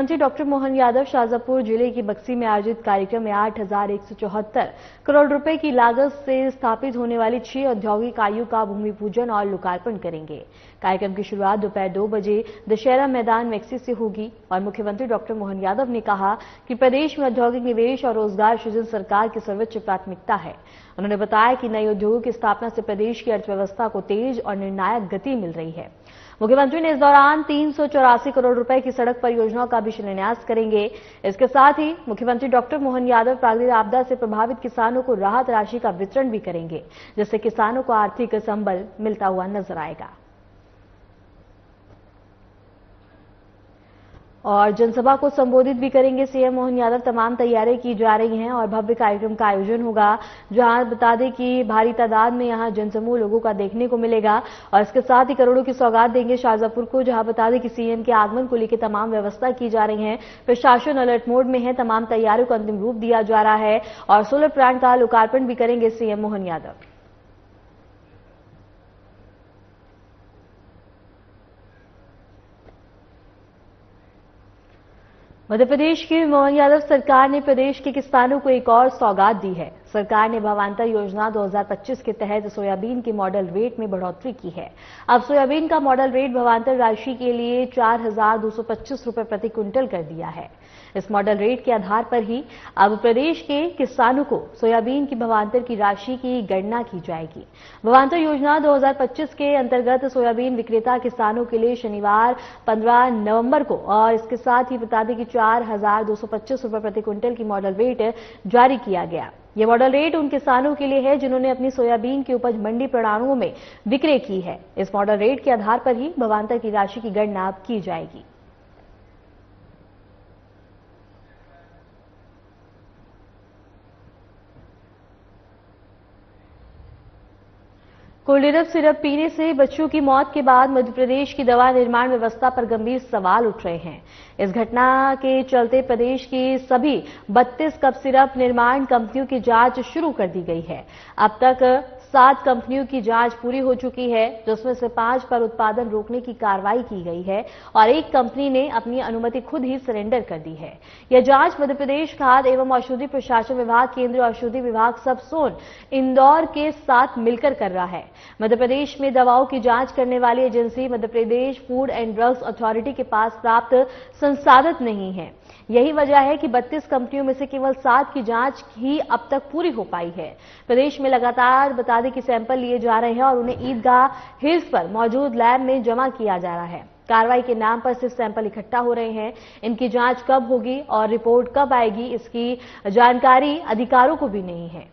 मंत्री डॉक्टर मोहन यादव शाजापुर जिले की बक्सी में आयोजित कार्यक्रम में 8,174 करोड़ रुपए की लागत से स्थापित होने वाली 6 औद्योगिक इकाइयों का भूमि पूजन और लोकार्पण करेंगे। कार्यक्रम की शुरुआत दोपहर 2 बजे दशहरा मैदान मैक्सी से होगी और मुख्यमंत्री डॉक्टर मोहन यादव ने कहा कि प्रदेश में औद्योगिक निवेश और रोजगार सृजन सरकार की सर्वोच्च प्राथमिकता है। उन्होंने बताया कि नए उद्योगों की स्थापना से प्रदेश की अर्थव्यवस्था को तेज और निर्णायक गति मिल रही है। मुख्यमंत्री ने इस दौरान 384 करोड़ रुपए की सड़क परियोजनाओं का भी शिलान्यास करेंगे। इसके साथ ही मुख्यमंत्री डॉक्टर मोहन यादव प्राकृतिक आपदा से प्रभावित किसानों को राहत राशि का वितरण भी करेंगे, जिससे किसानों को आर्थिक संबल मिलता हुआ नजर आएगा। और जनसभा को संबोधित भी करेंगे सीएम मोहन यादव। तमाम तैयारियां की जा रही हैं और भव्य कार्यक्रम का आयोजन होगा, जहां बता दें कि भारी तादाद में यहां जनसमूह लोगों का देखने को मिलेगा और इसके साथ ही करोड़ों की सौगात देंगे शाजापुर को। जहां बता दें कि सीएम के आगमन को लेकर तमाम व्यवस्था की जा रही है। प्रशासन अलर्ट मोड में है। तमाम तैयारियों को अंतिम रूप दिया जा रहा है और सोलर प्लांट का लोकार्पण भी करेंगे सीएम मोहन यादव। मध्य प्रदेश की मोहन यादव सरकार ने प्रदेश के किसानों को एक और सौगात दी है। सरकार ने भावांतर योजना 2025 के तहत सोयाबीन के मॉडल रेट में बढ़ोतरी की है। अब सोयाबीन का मॉडल रेट भावांतर राशि के लिए 4,225 रुपए प्रति क्विंटल कर दिया है। इस मॉडल रेट के आधार पर ही अब प्रदेश के किसानों को सोयाबीन की भावांतर की राशि की गणना की जाएगी। भावांतर योजना 2025 के अंतर्गत सोयाबीन विक्रेता किसानों के लिए शनिवार 15 नवंबर को और इसके साथ ही बता दें कि 4,225 रुपए प्रति क्विंटल की मॉडल रेट जारी किया गया। यह मॉडल रेट उन किसानों के लिए है जिन्होंने अपनी सोयाबीन की उपज मंडी प्रणालियों में विक्रय की है। इस मॉडल रेट के आधार पर ही भावांतर की राशि की गणना की जाएगी। कोल्ड सिरप पीने से बच्चों की मौत के बाद मध्य प्रदेश की दवा निर्माण व्यवस्था पर गंभीर सवाल उठ रहे हैं। इस घटना के चलते प्रदेश की सभी 32 कप सिरप निर्माण कंपनियों की जांच शुरू कर दी गई है। अब तक 7 कंपनियों की जांच पूरी हो चुकी है, जिसमें से 5 पर उत्पादन रोकने की कार्रवाई की गई है और एक कंपनी ने अपनी अनुमति खुद ही सरेंडर कर दी है। यह जांच मध्य प्रदेश खाद्य एवं औषधि प्रशासन विभाग, केंद्रीय औषधि विभाग सबसोन इंदौर के साथ मिलकर कर रहा है। मध्य प्रदेश में दवाओं की जांच करने वाली agency Madhya Pradesh food and drugs authority के पास प्राप्त संसाधन नहीं है। यही वजह है कि 32 कंपनियों में से केवल 7 की जांच ही अब तक पूरी हो पाई है। प्रदेश में लगातार बता दें कि सैंपल लिए जा रहे हैं और उन्हें ईदगाह हिल्स पर मौजूद लैब में जमा किया जा रहा है। कार्रवाई के नाम पर सिर्फ सैंपल इकट्ठा हो रहे हैं। इनकी जांच कब होगी और रिपोर्ट कब आएगी, इसकी जानकारी अधिकारियों को भी नहीं है।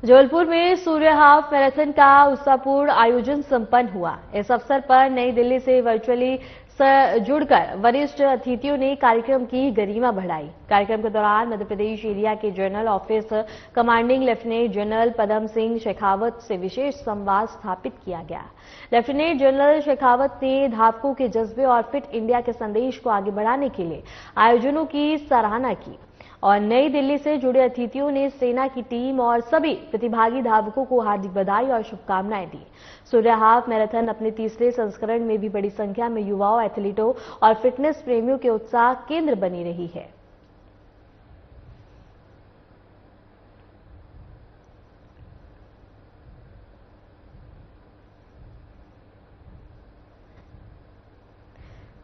जबलपुर में सूर्य हाफ मैराथन का उत्साहपूर्ण आयोजन संपन्न हुआ। इस अवसर पर नई दिल्ली से वर्चुअली जुड़कर वरिष्ठ अतिथियों ने कार्यक्रम की गरिमा बढ़ाई। कार्यक्रम के दौरान मध्य प्रदेश एरिया के general office commanding lieutenant general Padam Singh Shekhawat से विशेष संवाद स्थापित किया गया। लेफ्टिनेंट जनरल शेखावत ने धावकों के जज्बे और फिट इंडिया के संदेश को आगे बढ़ाने के लिए आयोजनों की सराहना की और नई दिल्ली से जुड़े अतिथियों ने सेना की टीम और सभी प्रतिभागी धावकों को हार्दिक बधाई और शुभकामनाएं दी। सूर्य हाफ मैराथन अपने तीसरे संस्करण में भी बड़ी संख्या में युवाओं, एथलीटों और फिटनेस प्रेमियों के उत्साह केंद्र बनी रही है।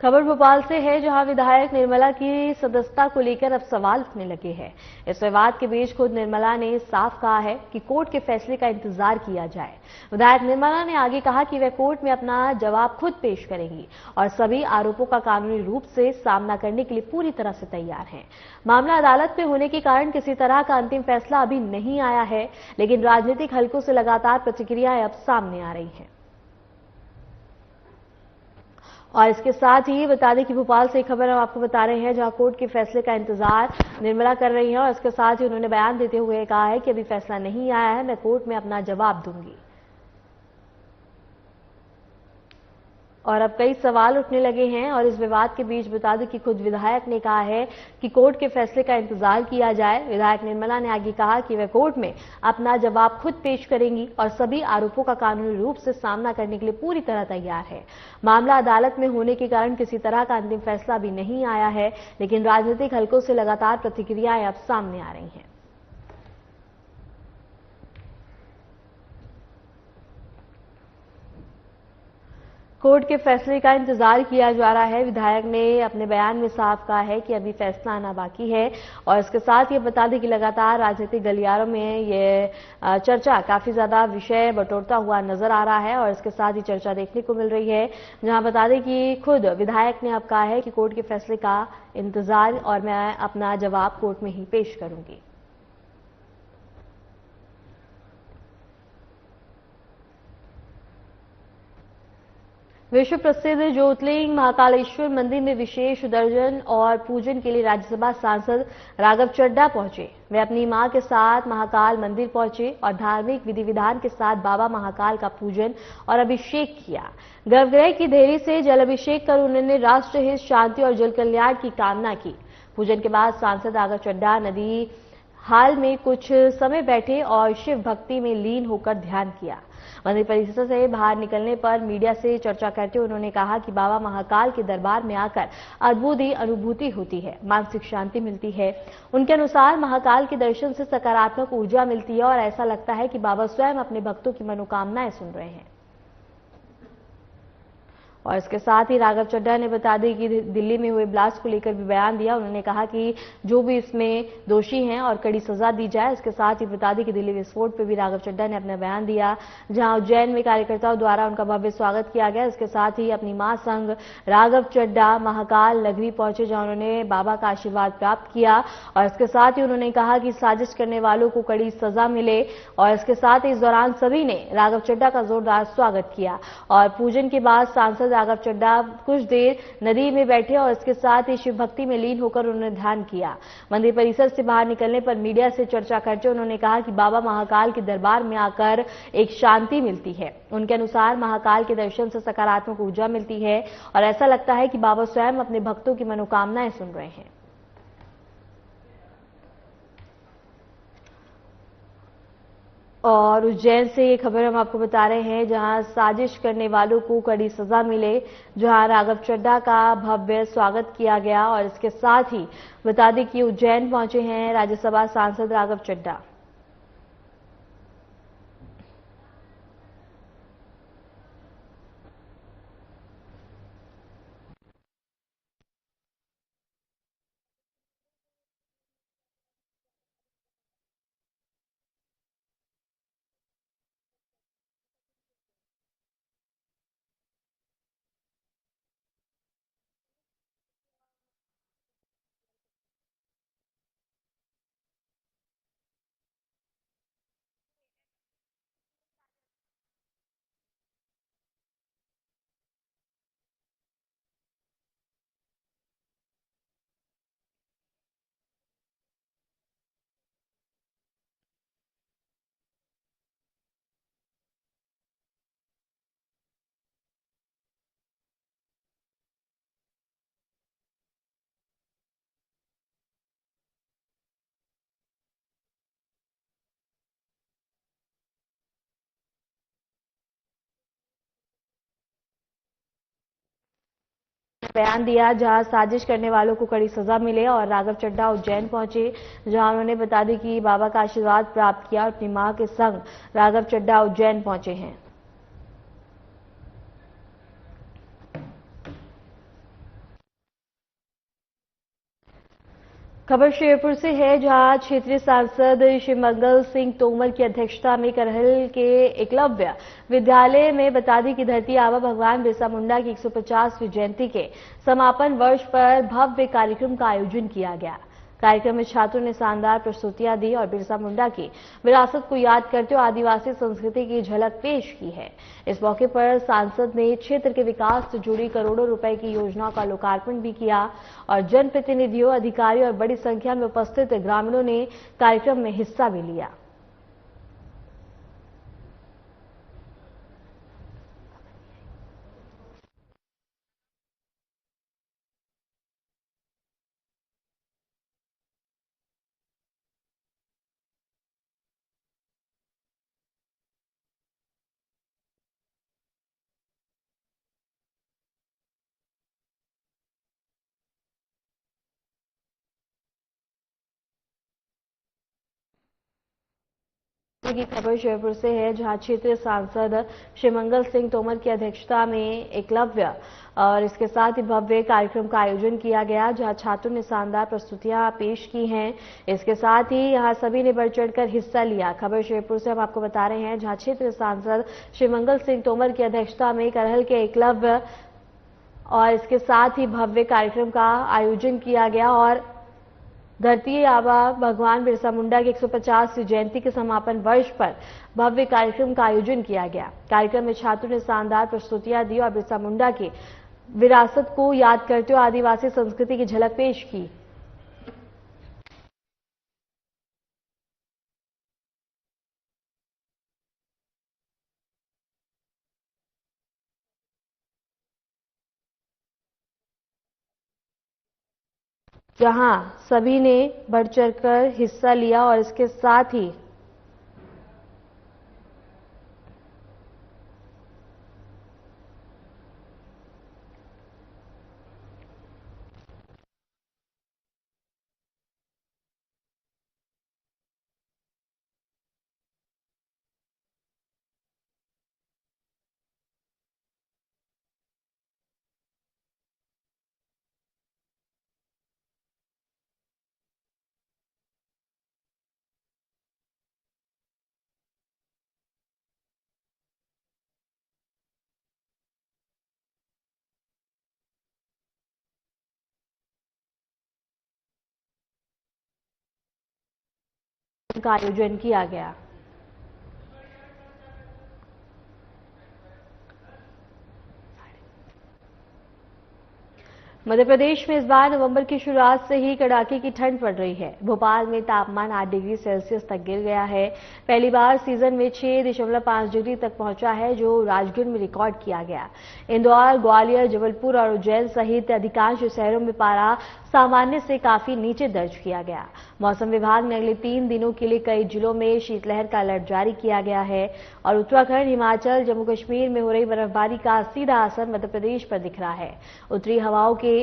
खबर भोपाल से है, जहां विधायक निर्मला की सदस्यता को लेकर अब सवाल उठने लगे हैं। इस विवाद के बीच खुद निर्मला ने साफ कहा है कि कोर्ट के फैसले का इंतजार किया जाए। विधायक निर्मला ने आगे कहा कि वह कोर्ट में अपना जवाब खुद पेश करेंगी और सभी आरोपों का कानूनी रूप से सामना करने के लिए पूरी तरह से तैयार हैं। मामला अदालत में होने के कारण किसी तरह का अंतिम फैसला अभी नहीं आया है, लेकिन राजनीतिक हलकों से लगातार प्रतिक्रियाएं अब सामने आ रही हैं। और इसके साथ ही बता दें कि भोपाल से एक खबर हम आपको बता रहे हैं, जहां कोर्ट के फैसले का इंतजार निर्मला कर रही हैं और इसके साथ ही उन्होंने बयान देते हुए कहा है कि अभी फैसला नहीं आया है, मैं कोर्ट में अपना जवाब दूंगी। और अब कई सवाल उठने लगे हैं और इस विवाद के बीच बता दें कि खुद विधायक ने कहा है कि कोर्ट के फैसले का इंतजार किया जाए। विधायक निर्मला ने आगे कहा कि वह कोर्ट में अपना जवाब खुद पेश करेंगी और सभी आरोपों का कानूनी रूप से सामना करने के लिए पूरी तरह तैयार है। मामला अदालत में होने के कारण किसी तरह का अंतिम फैसला भी नहीं आया है, लेकिन राजनीतिक हलकों से लगातार प्रतिक्रियाएं अब सामने आ रही हैं। कोर्ट के फैसले का इंतजार किया जा रहा है। विधायक ने अपने बयान में साफ कहा है कि अभी फैसला आना बाकी है और इसके साथ ये बता दें कि लगातार राजनीतिक गलियारों में ये चर्चा काफी ज्यादा विषय बटोरता हुआ नजर आ रहा है और इसके साथ ही चर्चा देखने को मिल रही है, जहां बता दें कि खुद विधायक ने अब कहा है कि कोर्ट के फैसले का इंतजार और मैं अपना जवाब कोर्ट में ही पेश करूंगी। विश्व प्रसिद्ध ज्योतिर्लिंग महाकालेश्वर मंदिर में विशेष दर्शन और पूजन के लिए राज्यसभा सांसद राघव चड्ढा पहुंचे। वे अपनी मां के साथ महाकाल मंदिर पहुंचे और धार्मिक विधि विधान के साथ बाबा महाकाल का पूजन और अभिषेक किया। गर्भगृह की देहरी से जल अभिषेक कर उन्होंने राष्ट्रहित, शांति और जल कल्याण की कामना की। पूजन के बाद सांसद राघव चड्ढा नदी हाल में कुछ समय बैठे और शिव भक्ति में लीन होकर ध्यान किया। मंदिर परिसर से बाहर निकलने पर मीडिया से चर्चा करते हुए उन्होंने कहा कि बाबा महाकाल के दरबार में आकर अद्भुत ही अनुभूति होती है, मानसिक शांति मिलती है। उनके अनुसार महाकाल के दर्शन से सकारात्मक ऊर्जा मिलती है और ऐसा लगता है कि बाबा स्वयं अपने भक्तों की मनोकामनाएं सुन रहे हैं। और इसके साथ ही राघव चड्ढा ने बता दी कि दिल्ली में हुए ब्लास्ट को लेकर भी बयान दिया। उन्होंने कहा कि जो भी इसमें दोषी हैं और कड़ी सजा दी जाए। इसके साथ ही बता दी कि दिल्ली विस्फोट पर भी राघव चड्ढा ने अपना बयान दिया, जहां उज्जैन में कार्यकर्ताओं द्वारा उनका भव्य स्वागत किया गया। इसके साथ ही अपनी मां संग राघव चड्ढा महाकाल नगरी पहुंचे, जहां उन्होंने बाबा का आशीर्वाद प्राप्त किया और इसके साथ ही उन्होंने कहा कि साजिश करने वालों को कड़ी सजा मिले। और इसके साथ ही इस दौरान सभी ने राघव चड्ढा का जोरदार स्वागत किया और पूजन के बाद सांसद राघव चड्ढा कुछ देर नदी में बैठे और इसके साथ ही शिव भक्ति में लीन होकर उन्होंने ध्यान किया। मंदिर परिसर से बाहर निकलने पर मीडिया से चर्चा करते उन्होंने कहा कि बाबा महाकाल के दरबार में आकर एक शांति मिलती है। उनके अनुसार महाकाल के दर्शन से सकारात्मक ऊर्जा मिलती है और ऐसा लगता है कि बाबा स्वयं अपने भक्तों की मनोकामनाएं सुन रहे हैं। और उज्जैन से ये खबर हम आपको बता रहे हैं, जहां साजिश करने वालों को कड़ी सजा मिले, जहां राघव चड्ढा का भव्य स्वागत किया गया। और इसके साथ ही बता दें कि उज्जैन पहुंचे हैं राज्यसभा सांसद राघव चड्ढा। बयान दिया, जहां साजिश करने वालों को कड़ी सजा मिले। और राघव चड्ढा उज्जैन पहुंचे, जहां उन्होंने बता दी कि बाबा का आशीर्वाद प्राप्त किया और अपनी मां के संग राघव चड्ढा उज्जैन पहुंचे हैं। खबर शेरपुर से है, जहां क्षेत्रीय सांसद श्री मंगल सिंह तोमर की अध्यक्षता में करहल के एकलव्य विद्यालय में बता दी कि धरती आबा भगवान बिरसा मुंडा की 150वीं जयंती के समापन वर्ष पर भव्य कार्यक्रम का आयोजन किया गया। कार्यक्रम में छात्रों ने शानदार प्रस्तुतियां दी और बिरसा मुंडा की विरासत को याद करते हुए आदिवासी संस्कृति की झलक पेश की है। इस मौके पर सांसद ने क्षेत्र के विकास से जुड़ी करोड़ों रुपए की योजनाओं का लोकार्पण भी किया और जनप्रतिनिधियों, अधिकारियों और बड़ी संख्या में उपस्थित ग्रामीणों ने कार्यक्रम में हिस्सा भी लिया। की खबर जयपुर से है, जहां क्षेत्रीय सांसद श्री मंगल सिंह तोमर की अध्यक्षता में एकलव्य और इसके साथ ही भव्य कार्यक्रम का आयोजन किया गया, जहां छात्रों ने शानदार प्रस्तुतियां पेश की हैं। इसके साथ ही यहां सभी ने बढ़ चढ़कर हिस्सा लिया। खबर जयपुर से हम आपको बता रहे हैं, जहां क्षेत्रीय सांसद श्री मंगल सिंह तोमर की अध्यक्षता में करहल के एकलव्य और इसके साथ ही भव्य कार्यक्रम का आयोजन किया गया और धरती आबा भगवान बिरसा मुंडा की 150वीं जयंती के समापन वर्ष पर भव्य कार्यक्रम का आयोजन किया गया। कार्यक्रम में छात्रों ने शानदार प्रस्तुतियां दी और बिरसा मुंडा की विरासत को याद करते हुए आदिवासी संस्कृति की झलक पेश की। जहां सभी ने बढ़ चढ़कर हिस्सा लिया और इसके साथ ही का आयोजन किया गया। मध्य प्रदेश में इस बार नवंबर की शुरुआत से ही कड़ाके की ठंड पड़ रही है। भोपाल में तापमान 8 डिग्री सेल्सियस तक गिर गया है। पहली बार सीजन में 6.5 डिग्री तक पहुंचा है, जो राजगढ़ में रिकॉर्ड किया गया। इंदौर, ग्वालियर, जबलपुर और उज्जैन सहित अधिकांश शहरों में पारा सामान्य से काफी नीचे दर्ज किया गया। मौसम विभाग ने अगले 3 दिनों के लिए कई जिलों में शीतलहर का अलर्ट जारी किया गया है और उत्तराखंड, हिमाचल, जम्मू कश्मीर में हो रही बर्फबारी का सीधा असर मध्य प्रदेश पर दिख रहा है। उत्तरी हवाओं के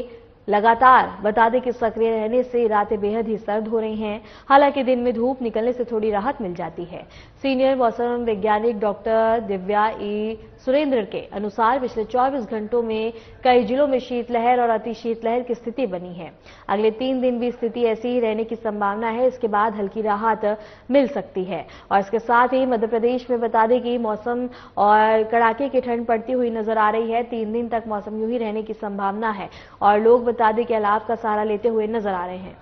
लगातार बता दें कि सक्रिय रहने से रातें बेहद ही सर्द हो रही हैं। हालांकि दिन में धूप निकलने से थोड़ी राहत मिल जाती है। सीनियर मौसम वैज्ञानिक डॉक्टर दिव्या ई सुरेंद्र के अनुसार पिछले 24 घंटों में कई जिलों में शीतलहर और अति शीतलहर की स्थिति बनी है। अगले 3 दिन भी स्थिति ऐसी ही रहने की संभावना है। इसके बाद हल्की राहत मिल सकती है और इसके साथ ही मध्य प्रदेश में बता दें कि मौसम और कड़ाके की ठंड पड़ती हुई नजर आ रही है। 3 दिन तक मौसम यूं ही रहने की संभावना है और लोग बता दें कि अलाव का सहारा लेते हुए नजर आ रहे हैं।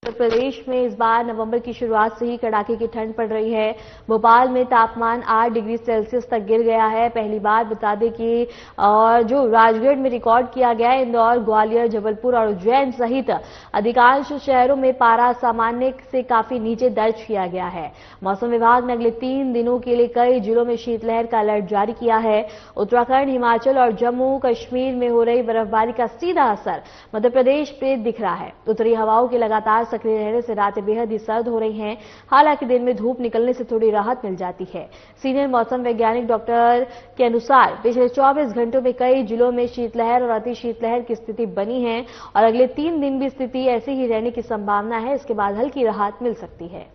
उत्तर प्रदेश में इस बार नवंबर की शुरुआत से ही कड़ाके की ठंड पड़ रही है। भोपाल में तापमान 8 डिग्री सेल्सियस तक गिर गया है। पहली बार बता दें कि और जो राजगढ़ में रिकॉर्ड किया गया है। इंदौर, ग्वालियर, जबलपुर और उज्जैन सहित अधिकांश शहरों में पारा सामान्य से काफी नीचे दर्ज किया गया है। मौसम विभाग ने अगले 3 दिनों के लिए कई जिलों में शीतलहर का अलर्ट जारी किया है। उत्तराखंड, हिमाचल और जम्मू कश्मीर में हो रही बर्फबारी का सीधा असर मध्य प्रदेश पे दिख रहा है। उत्तरी हवाओं के लगातार सक्रिय रहने से रातें बेहद ही सर्द हो रही हैं। हालांकि दिन में धूप निकलने से थोड़ी राहत मिल जाती है। सीनियर मौसम वैज्ञानिक डॉक्टर के अनुसार पिछले 24 घंटों में कई जिलों में शीतलहर और अति शीतलहर की स्थिति बनी है और अगले 3 दिन भी स्थिति ऐसी ही रहने की संभावना है। इसके बाद हल्की राहत मिल सकती है।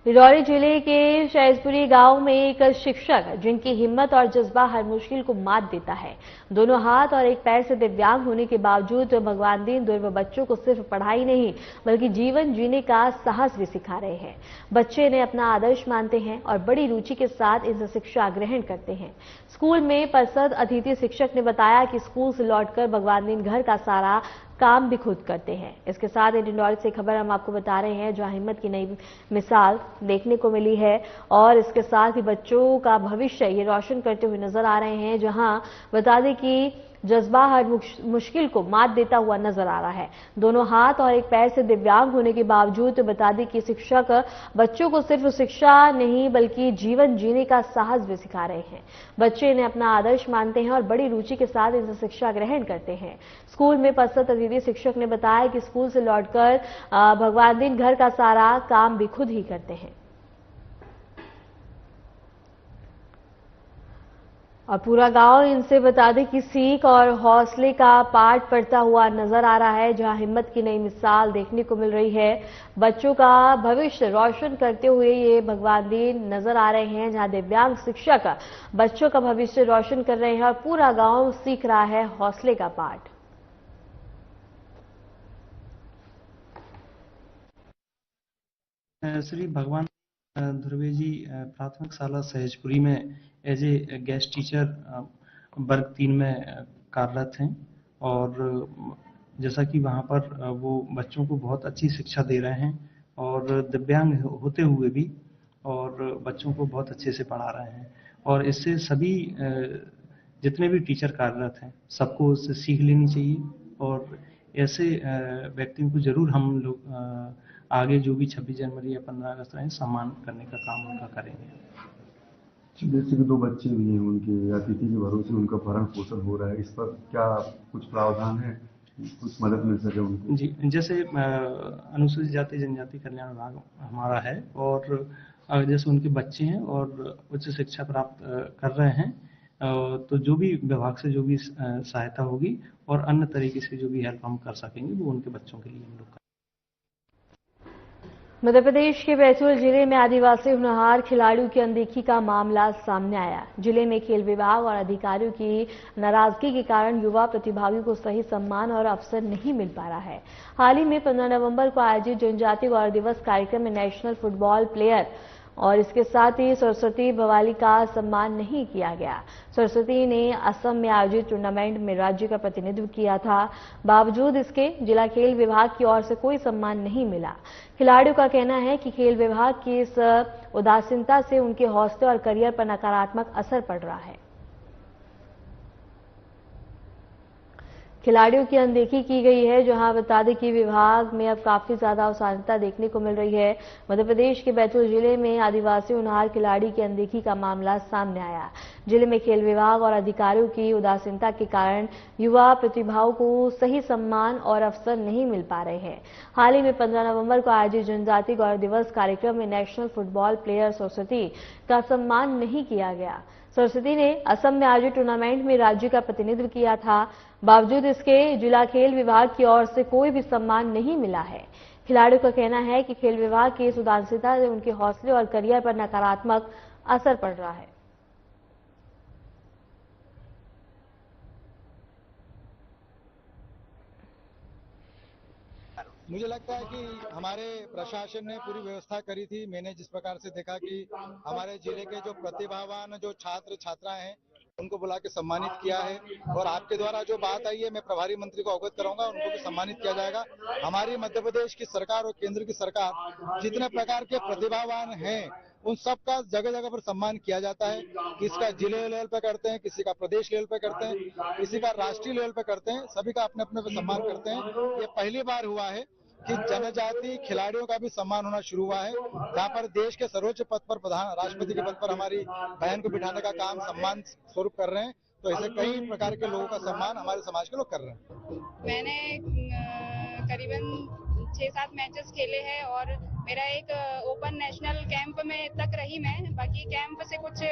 डिंडौरी जिले के शैजपुरी गांव में एक शिक्षक जिनकी हिम्मत और जज्बा हर मुश्किल को मात देता है। दोनों हाथ और एक पैर से दिव्यांग होने के बावजूद भगवान दीन दुर्बल बच्चों को सिर्फ पढ़ाई नहीं बल्कि जीवन जीने का साहस भी सिखा रहे हैं। बच्चे इन्हें अपना आदर्श मानते हैं और बड़ी रुचि के साथ इनसे शिक्षा ग्रहण करते हैं। स्कूल में परसद अतिथि शिक्षक ने बताया कि स्कूल से लौटकर भगवान दीन घर का सारा काम भी खुद करते हैं। इसके साथ ही डिंडौरी से खबर हम आपको बता रहे हैं, जहां हिम्मत की नई मिसाल देखने को मिली है और इसके साथ ही बच्चों का भविष्य ये रोशन करते हुए नजर आ रहे हैं। जहां बता दें कि जज्बा हर मुश्किल को मात देता हुआ नजर आ रहा है। दोनों हाथ और एक पैर से दिव्यांग होने के बावजूद बता दें कि शिक्षक बच्चों को सिर्फ शिक्षा नहीं बल्कि जीवन जीने का साहस भी सिखा रहे हैं। बच्चे इन्हें अपना आदर्श मानते हैं और बड़ी रुचि के साथ इनसे शिक्षा ग्रहण करते हैं। स्कूल में परसत अतिथि शिक्षक ने बताया कि स्कूल से लौटकर भगवान दीन घर का सारा काम भी खुद ही करते हैं। और पूरा गांव इनसे बता दें कि सीख और हौसले का पाठ पढ़ता हुआ नजर आ रहा है, जहां हिम्मत की नई मिसाल देखने को मिल रही है। बच्चों का भविष्य रोशन करते हुए ये भगवान दीन नजर आ रहे हैं, जहां दिव्यांग शिक्षक बच्चों का भविष्य रोशन कर रहे हैं और पूरा गांव सीख रहा है हौसले का पाठ। श्री भगवान ध्रुवे जी प्राथमिक शाला सहजपुरी में एज ए गेस्ट टीचर वर्ग 3 में कार्यरत हैं और जैसा कि वहाँ पर वो बच्चों को बहुत अच्छी शिक्षा दे रहे हैं और दिव्यांग होते हुए भी और बच्चों को बहुत अच्छे से पढ़ा रहे हैं और इससे सभी जितने भी टीचर कार्यरत हैं सबको उससे सीख लेनी चाहिए और ऐसे व्यक्तियों को जरूर हम लोग आगे जो भी 26 जनवरी या 15 अगस्त रहें सम्मान करने का काम उनका करेंगे। जैसे कि 2 बच्चे भी हैं उनके अतिथि के भरोसे उनका भरण पोषण हो रहा है, इस पर क्या कुछ प्रावधान है, कुछ मदद मिल सके उनको? जी, जैसे अनुसूचित जाति जनजाति कल्याण विभाग हमारा है और जैसे उनके बच्चे हैं और उच्च शिक्षा प्राप्त कर रहे हैं तो जो भी विभाग से जो भी सहायता होगी और अन्य तरीके से जो भी हेल्प हम कर सकेंगे वो उनके बच्चों के लिए हम लोग। मध्य प्रदेश के बैतूल जिले में आदिवासी होनहार खिलाड़ियों की अनदेखी का मामला सामने आया। जिले में खेल विभाग और अधिकारियों की नाराजगी के कारण युवा प्रतिभागियों को सही सम्मान और अवसर नहीं मिल पा रहा है। हाल ही में 15 नवंबर को आयोजित जनजातीय गौरव दिवस कार्यक्रम में नेशनल फुटबॉल प्लेयर और इसके साथ ही सरस्वती भवाली का सम्मान नहीं किया गया। सरस्वती ने असम में आयोजित टूर्नामेंट में राज्य का प्रतिनिधित्व किया था। बावजूद इसके जिला खेल विभाग की ओर से कोई सम्मान नहीं मिला। खिलाड़ियों का कहना है कि खेल विभाग की इस उदासीनता से उनके हौसले और करियर पर नकारात्मक असर पड़ रहा है। खिलाड़ियों की अनदेखी की गई है, जहां बता दें कि विभाग में अब काफी ज्यादा उदासीनता देखने को मिल रही है। मध्य प्रदेश के बैतूल जिले में आदिवासी होनहार खिलाड़ी की अनदेखी का मामला सामने आया। जिले में खेल विभाग और अधिकारियों की उदासीनता के कारण युवा प्रतिभाओं को सही सम्मान और अवसर नहीं मिल पा रहे हैं। हाल ही में 15 नवंबर को आयोजित जनजातीय गौरव दिवस कार्यक्रम में नेशनल फुटबॉल प्लेयर सरस्वती का सम्मान नहीं किया गया। सरस्वती ने असम में आयोजित टूर्नामेंट में राज्य का प्रतिनिधित्व किया था। बावजूद इसके जिला खेल विभाग की ओर से कोई भी सम्मान नहीं मिला है। खिलाड़ियों का कहना है कि खेल विभाग की इस उदासीनता से उनके हौसले और करियर पर नकारात्मक असर पड़ रहा है। मुझे लगता है कि हमारे प्रशासन ने पूरी व्यवस्था करी थी। मैंने जिस प्रकार से देखा कि हमारे जिले के जो प्रतिभावान जो छात्र छात्राएं हैं उनको बुला के सम्मानित किया है और आपके द्वारा जो बात आई है मैं प्रभारी मंत्री को अवगत कराऊंगा, उनको भी सम्मानित किया जाएगा। हमारी मध्य प्रदेश की सरकार और केंद्र की सरकार जितने प्रकार के प्रतिभावान हैं उन सबका जगह जगह पर सम्मान किया जाता है। किसी का जिले लेवल पे करते हैं, किसी का प्रदेश लेवल पे करते हैं, किसी का राष्ट्रीय लेवल पे करते हैं, सभी का अपने अपने पे सम्मान करते हैं। ये पहली बार हुआ है कि जनजाति खिलाड़ियों का भी सम्मान होना शुरू हुआ है, जहाँ पर देश के सर्वोच्च पद पर प्रधान राष्ट्रपति के पद पर हमारी बहन को बिठाने का काम सम्मान स्वरूप कर रहे हैं। तो ऐसे कई प्रकार के लोगों का सम्मान हमारे समाज के लोग कर रहे हैं। मैंने करीबन 6-7 मैचेस खेले हैं और मेरा एक ओपन नेशनल कैंप में तक रही मैं। बाकी कैंप से कुछ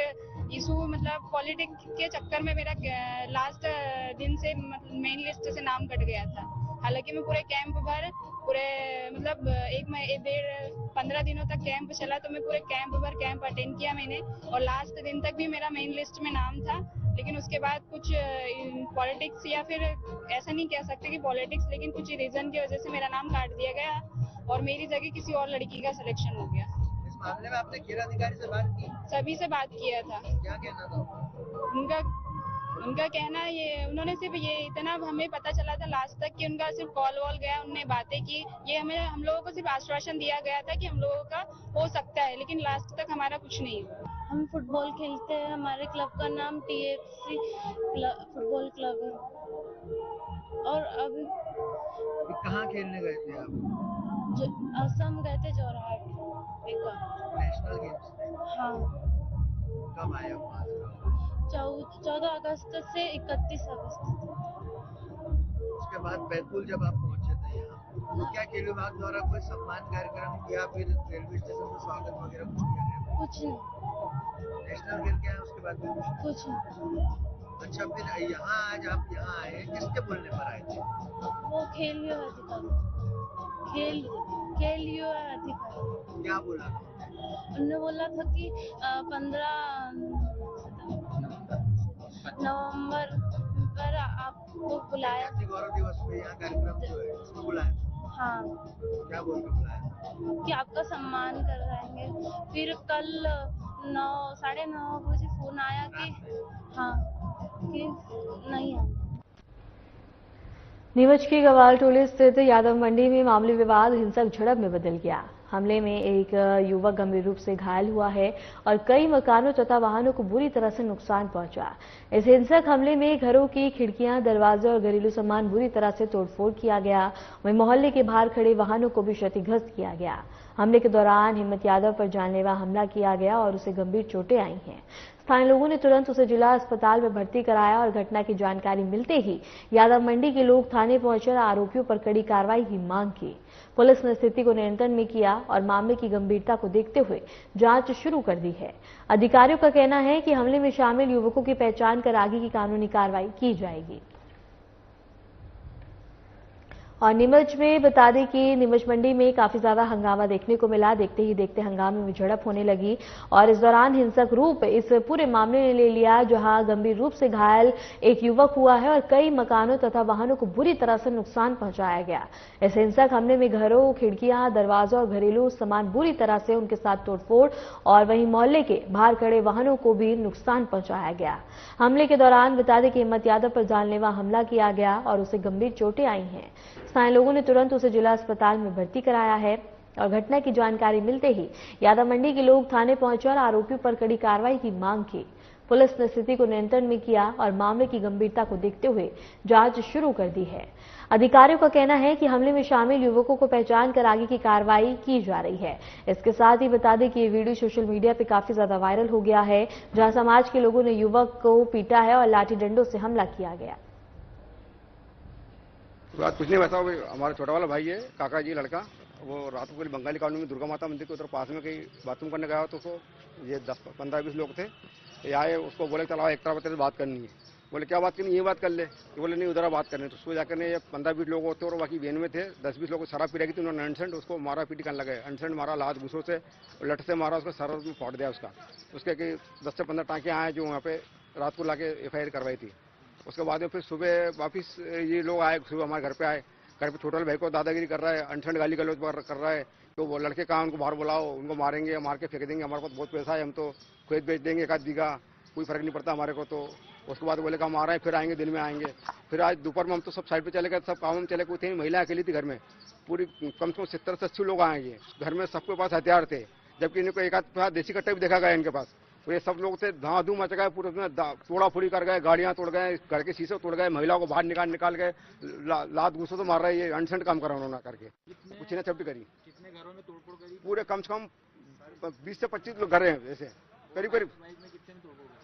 इशू मतलब पॉलिटिक्स के चक्कर में मेरा लास्ट दिन से मेन लिस्ट से नाम कट गया था। हालांकि मैं पूरे कैंप भर पूरे मतलब 15 दिनों तक कैंप चला तो मैं पूरे कैंप भर कैंप अटेंड किया मैंने और लास्ट दिन तक भी मेरा मेन लिस्ट में नाम था। लेकिन उसके बाद कुछ पॉलिटिक्स या फिर ऐसा नहीं कह सकते कि पॉलिटिक्स, लेकिन कुछ रीजन की वजह से मेरा नाम काट दिया गया और मेरी जगह किसी और लड़की का सिलेक्शन हो गया। इस मामले में आपने खेल अधिकारी से बात की? सभी से बात किया था। क्या कहना था उनका कहना ये उन्होंने सिर्फ ये इतना हमें पता चला था लास्ट तक कि उनका सिर्फ कॉल वॉल गया, उन्होंने बातें की। ये हम लोगों को सिर्फ आश्वासन दिया गया था कि हम लोगों का हो सकता है, लेकिन लास्ट तक हमारा कुछ नहीं हुआ। हम फुटबॉल खेलते हैं, हमारे क्लब का नाम TFC फुटबॉल क्लब है। और अभी कहाँ खेलने गए थे आप? असम गए थे जोरहाट नेशनल गेम्स में? हाँ। कब आए वहाँ से? 14 अगस्त से 31 अगस्त। उसके बाद बैतूल जब आप पहुँचे थे यहाँ, तो क्या खेल विभाग द्वारा कोई सम्मान कार्यक्रम या फिर रेलवे स्टेशन पर स्वागत वगैरह कुछ किया गया? कुछ नहीं। नेशनल गेम क्या है उसके बाद में कुछ नहीं। अच्छा, फिर यहाँ आज आप यहाँ आए, किसके बोलने पर आए थे? वो खेलियो अधिकारी, खेलियो अधिकारी। क्या बोला? उन्होंने बोला था कि 15 नवंबर पर आपको बुलाया। जाति गौरव दिवस पे यहाँ कार्यक्रम जो है उसको बुलाया? हाँ, क्या बोल के बुलाया? कि आपका सम्मान कराएंगे। फिर कल 9:30 बजे फोन आया कि हाँ, कि नहीं है। नीमच की गवाल टोली स्थित यादव मंडी में मामूली विवाद हिंसक झड़प में बदल गया। हमले में एक युवक गंभीर रूप से घायल हुआ है और कई मकानों तथा वाहनों को बुरी तरह से नुकसान पहुंचा। इस हिंसक हमले में घरों की खिड़कियां, दरवाजे और घरेलू सामान बुरी तरह से तोड़फोड़ किया गया। वहीं मोहल्ले के बाहर खड़े वाहनों को भी क्षतिग्रस्त किया गया। हमले के दौरान हिम्मत यादव पर जानलेवा हमला किया गया और उसे गंभीर चोटें आई हैं। स्थानीय लोगों ने तुरंत उसे जिला अस्पताल में भर्ती कराया और घटना की जानकारी मिलते ही यादव मंडी के लोग थाने पहुंचकर आरोपियों पर कड़ी कार्रवाई की मांग की। पुलिस ने स्थिति को नियंत्रण में किया और मामले की गंभीरता को देखते हुए जांच शुरू कर दी है। अधिकारियों का कहना है कि हमले में शामिल युवकों की पहचान कर आगे की कानूनी कार्रवाई की जाएगी। और नीमच में बता दें कि नीमच मंडी में काफी ज्यादा हंगामा देखने को मिला। देखते ही देखते हंगामे में झड़प होने लगी और इस दौरान हिंसक रूप इस पूरे मामले ने ले लिया, जहां गंभीर रूप से घायल एक युवक हुआ है और कई मकानों तथा वाहनों को बुरी तरह से नुकसान पहुंचाया गया। इस हिंसक हमले में घरों, खिड़कियां, दरवाजों और घरेलू सामान बुरी तरह से उनके साथ तोड़फोड़ और वहीं मोहल्ले के बाहर खड़े वाहनों को भी नुकसान पहुंचाया गया। हमले के दौरान बता दें कि हिम्मत यादव पर जानलेवा हमला किया गया और उसे गंभीर चोटें आई हैं। स्थानीय लोगों ने तुरंत उसे जिला अस्पताल में भर्ती कराया है और घटना की जानकारी मिलते ही यादव मंडी के लोग थाने पहुंचे और आरोपियों पर कड़ी कार्रवाई की मांग की। पुलिस ने स्थिति को नियंत्रण में किया और मामले की गंभीरता को देखते हुए जांच शुरू कर दी है। अधिकारियों का कहना है कि हमले में शामिल युवकों को पहचान कर आगे की कार्रवाई की जा रही है। इसके साथ ही बता दें कि ये वीडियो सोशल मीडिया पे काफी ज्यादा वायरल हो गया है, जहां समाज के लोगों ने युवक को पीटा है और लाठी डंडों से हमला किया गया। बात कुछ नहीं बताओ, हमारा छोटा वाला भाई है, काका जी लड़का, वो रात को बंगाली कॉलोनी में दुर्गा माता मंदिर के उधर पास में कहीं बाथरूम करने गया तो उसको ये 10-15-20 लोग थे, ये आए, उसको बोले चलाओ एक तरफ से बात करनी है। बोले क्या बात करनी, ये बात कर ले। तो बोले नहीं उधर बात करनी। तो उसको जाकर ने 15-20 लोग होते और बाकी वेन में थे, 10-20 लोग शराब पी रही थी। उन्होंने अनसेंट उसको मारा पीटी करने लगे, अनसेंट मारा, लात घूसों से लट से मारा, उसको सर में फाड़ दिया उसका। उसके 10 से 15 टाँके आए जो वहाँ पे रात को लाके FIR करवाई थी। उसके बाद में फिर सुबह वापिस ये लोग आए, सुबह हमारे घर पे आए। घर पे छोटे वाले भाई को दादागिरी कर रहा है, अनशन गाली गलौज कर रहा है। तो वो लड़के कहाँ, उनको बाहर बुलाओ, उनको मारेंगे, मार के फेंक देंगे, हमारे पास बहुत पैसा है, हम तो खेत बेच देंगे 1 आध बीघा, कोई फर्क नहीं पड़ता हमारे को। तो उसके बाद बोले हम आ रहे हैं, फिर आएंगे, दिन में आएंगे। फिर आज दोपहर में हम तो सब साइड पे चले गए, सब काम में चले गए थे। महिला अकेली थी घर में, पूरी कम से कम 70 से 80 लोग आएंगे। घर में सबके पास हथियार थे, जबकि इनको 1 आध देसी कट्टा भी देखा गया इनके पास। ये सब लोग थे, धांधू मच गए, पूरे तोड़ा फोड़ी कर गए, गाड़ियां तोड़ गए, घर के शीशे तोड़ गए, महिलाओं को बाहर निकाल गए, लात घूसो तो मार रहे। ये अनसेंट काम करा उन्होंने करके, कुछ ने चपटी करी। कितने घरों में तोड़फोड़ करी? पूरे कम से कम 20 से 25 लोग घर हैं ऐसे, करीब।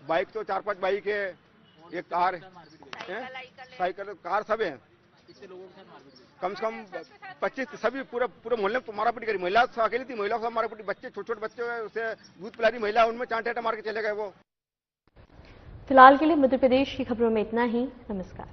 बाइक तो 4-5 बाइक है, एक कार है, साइकिल, कार सब है। कम से कम 25 सभी पूरे मोहल्ले में मारा पीटी करी। महिला अकेली थी, महिला को मारा पीटी, बच्चे छोटे बच्चे उसे दूध पिला रही महिला, उनमें चांटे मार के चले गए वो। फिलहाल के लिए मध्य प्रदेश की खबरों में इतना ही। नमस्कार।